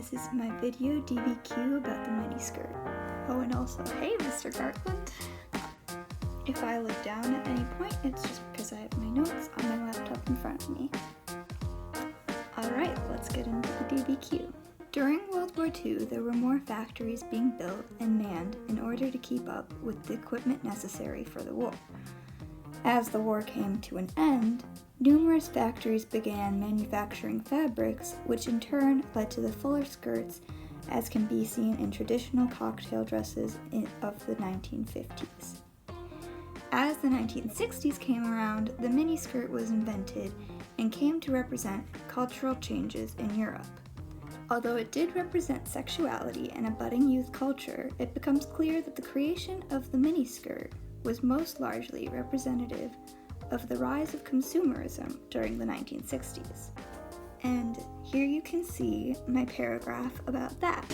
this is my video DBQ about the miniskirt. Oh, and also, hey Mr. Gartland. If I look down at any point, it's just because I have my notes on my laptop in front of me. Alright, let's get into the DBQ. During World War II, there were more factories being built and manned in order to keep up with the equipment necessary for the war. As the war came to an end, numerous factories began manufacturing fabrics, which in turn led to the fuller skirts as can be seen in traditional cocktail dresses of the 1950s. As the 1960s came around, the miniskirt was invented and came to represent cultural changes in Europe. Although it did represent sexuality and a budding youth culture, it becomes clear that the creation of the miniskirt was most largely representative of the rise of consumerism during the 1960s. And here you can see my paragraph about that.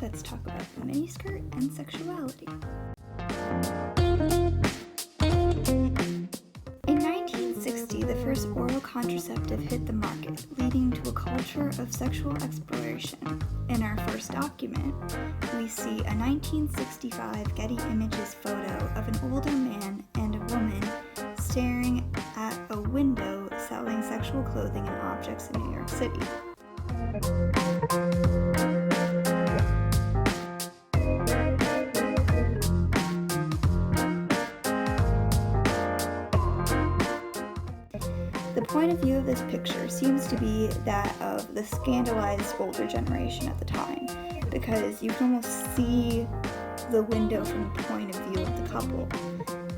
Let's talk about the miniskirt and sexuality. In 1960, the first oral contraceptive hit the market, leading to a culture of sexual exploration. In our first document, we see a 1965 Getty Images photo of an older man and a woman staring at a window selling sexual clothing and objects in New York City. The point of view of this picture seems to be that of the scandalized older generation at the time, because you can almost see the window from the point of view of the couple.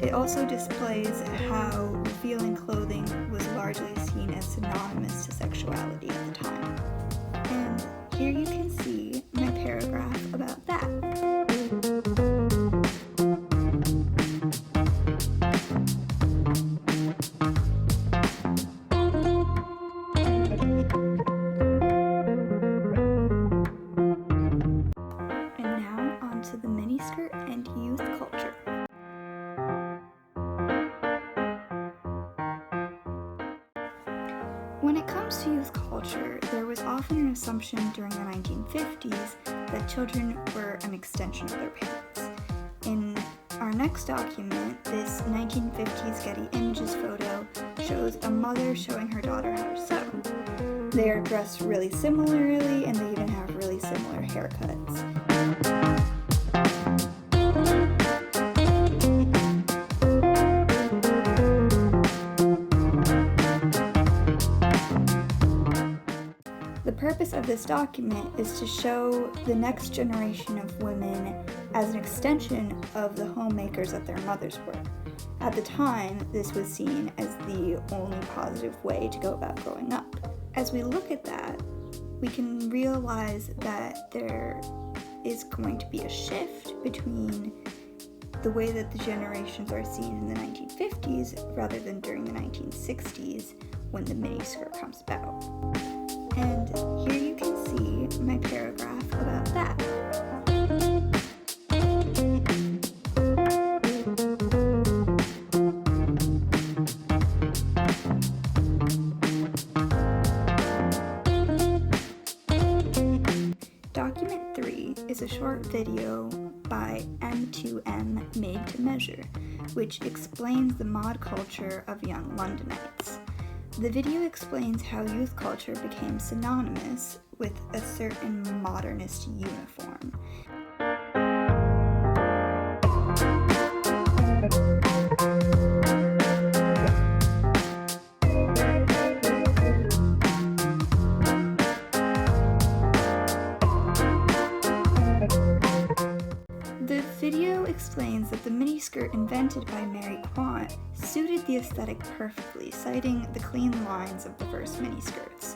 It also displays how revealing clothing was largely seen as synonymous to sexuality at the time. And here you can see my paragraph about that. To the miniskirt and youth culture. When it comes to youth culture, there was often an assumption during the 1950s that children were an extension of their parents. In our next document, this 1950s Getty Images photo shows a mother showing her daughter how to sew. They are dressed really similarly, and they even have really similar haircuts. The purpose of this document is to show the next generation of women as an extension of the homemakers that their mothers were. At the time, this was seen as the only positive way to go about growing up. As we look at that, we can realize that there is going to be a shift between the way that the generations are seen in the 1950s rather than during the 1960s when the miniskirt comes about. And here you can see my paragraph about that. Document 3 is a short video by M2M Made to Measure, which explains the mod culture of young Londonites. The video explains how youth culture became synonymous with a certain modernist uniform. The video explains that the miniskirt invented by Mary Quant suited the aesthetic perfectly, citing the clean lines of the first miniskirts.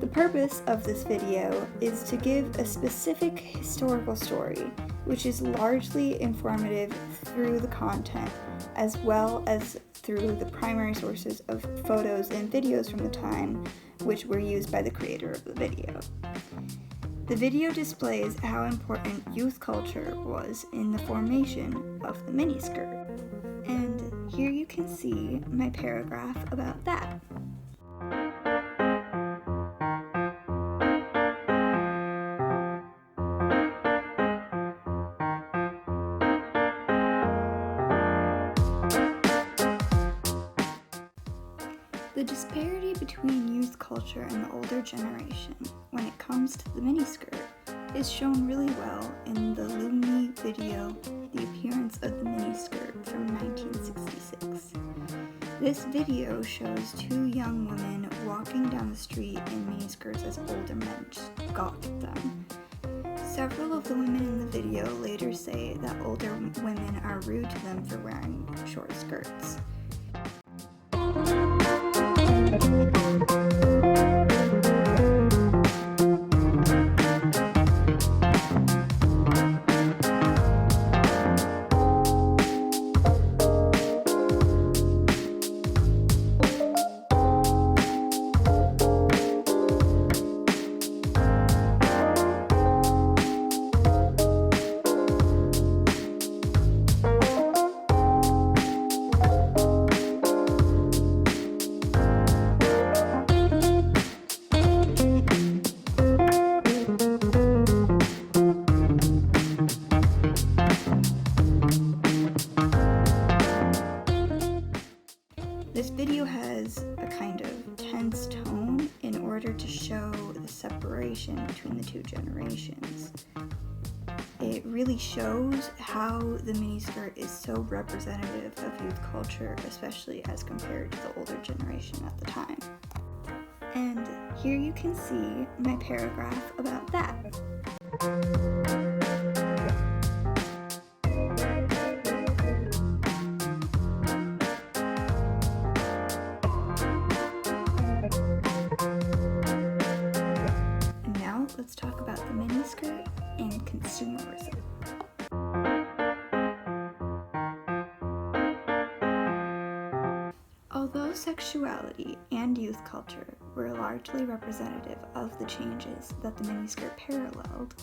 The purpose of this video is to give a specific historical story, which is largely informative through the content, as well as through the primary sources of photos and videos from the time, which were used by the creator of the video. The video displays how important youth culture was in the formation of the miniskirt. And here you can see my paragraph about that. The disparity between youth culture and the older generation when it comes to the miniskirt is shown really well in the Lumni video, The Appearance of the Miniskirt from 1966. This video shows two young women walking down the street in miniskirts as older men scoff at them. Several of the women in the video later say that older women are rude to them for wearing short skirts. This video has a kind of tense tone in order to show the separation between the two generations. It really shows how the miniskirt is so representative of youth culture, especially as compared to the older generation at the time. And here you can see my paragraph about that. Let's talk about the miniskirt and consumerism. Although sexuality and youth culture were largely representative of the changes that the miniskirt paralleled,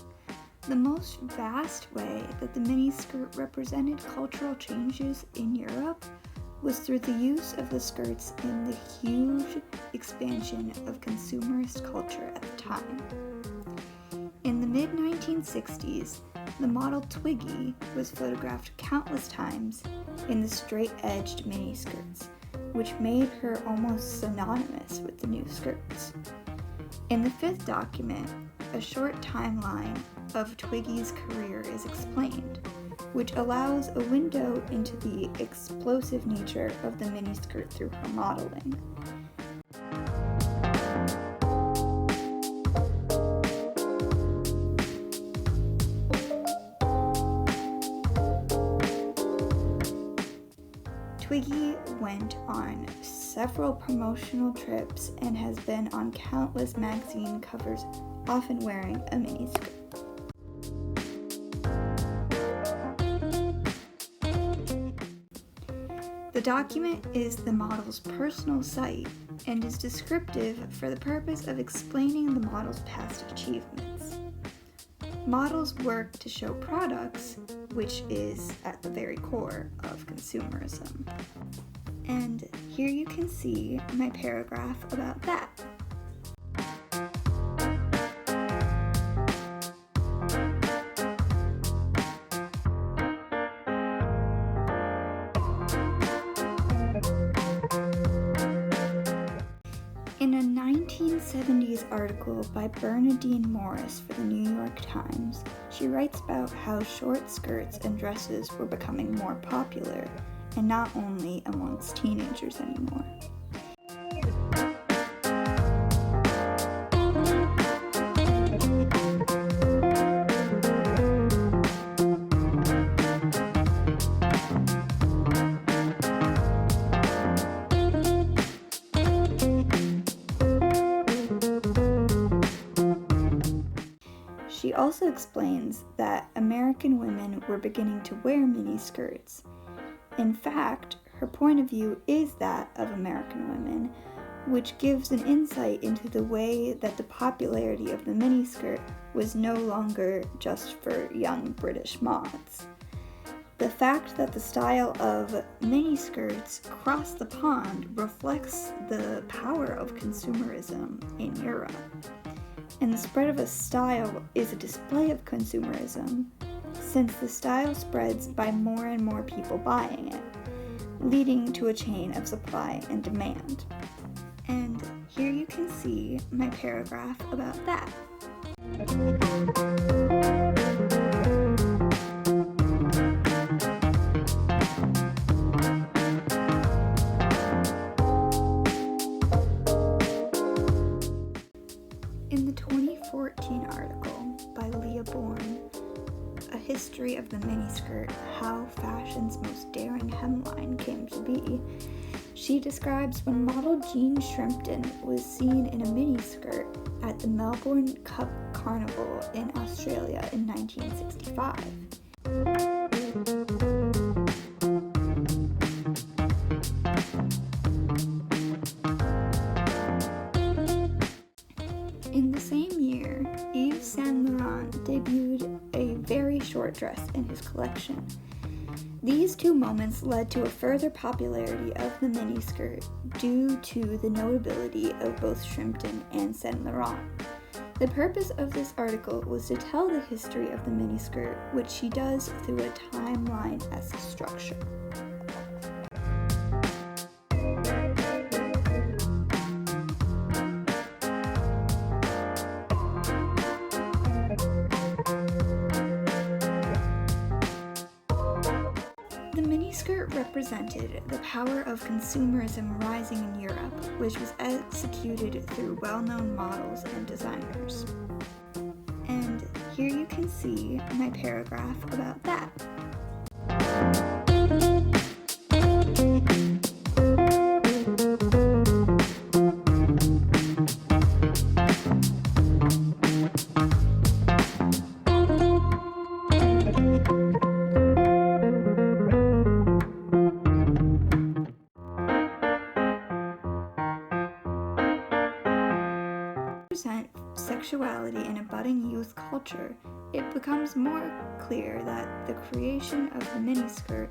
the most vast way that the miniskirt represented cultural changes in Europe was through the use of the skirts in the huge expansion of consumerist culture at the time. In the mid-1960s, the model Twiggy was photographed countless times in the straight-edged miniskirts, which made her almost synonymous with the new skirts. In the fifth document, a short timeline of Twiggy's career is explained, which allows a window into the explosive nature of the miniskirt through her modeling. Twiggy went on several promotional trips and has been on countless magazine covers, often wearing a miniskirt. The document is the model's personal site and is descriptive for the purpose of explaining the model's past achievements. Models work to show products, which is at the very core of consumerism. And here you can see my paragraph about that. In a 1970s article by Bernadine Morris for the New York Times, she writes about how short skirts and dresses were becoming more popular, and not only amongst teenagers anymore. She also explains that American women were beginning to wear miniskirts. In fact, her point of view is that of American women, which gives an insight into the way that the popularity of the miniskirt was no longer just for young British moths. The fact that the style of miniskirts crossed the pond reflects the power of consumerism in Europe. And the spread of a style is a display of consumerism, since the style spreads by more and more people buying it, leading to a chain of supply and demand. And here you can see my paragraph about that. In the 2014 article by Leah Bourne, A History of the Miniskirt, How Fashion's Most Daring Hemline Came to Be, she describes when model Jean Shrimpton was seen in a miniskirt at the Melbourne Cup Carnival in Australia in 1965. In the same year, Yves Saint Laurent debuted a very short dress in his collection. These two moments led to a further popularity of the miniskirt due to the notability of both Shrimpton and Saint Laurent. The purpose of this article was to tell the history of the miniskirt, which she does through a timeline-esque structure. The miniskirt represented the power of consumerism rising in Europe, which was executed through well-known models and designers. And here you can see my paragraph about that. Sexuality in a budding youth culture, it becomes more clear that the creation of the miniskirt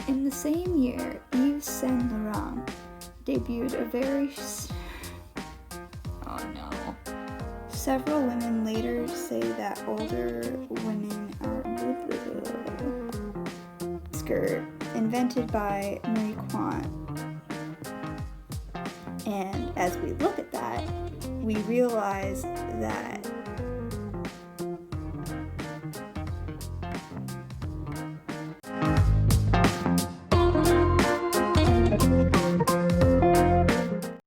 in the same year Yves Saint Laurent debuted a very Several women later say that older women are skirt invented by Marie Quant. And as we look at that, we realize that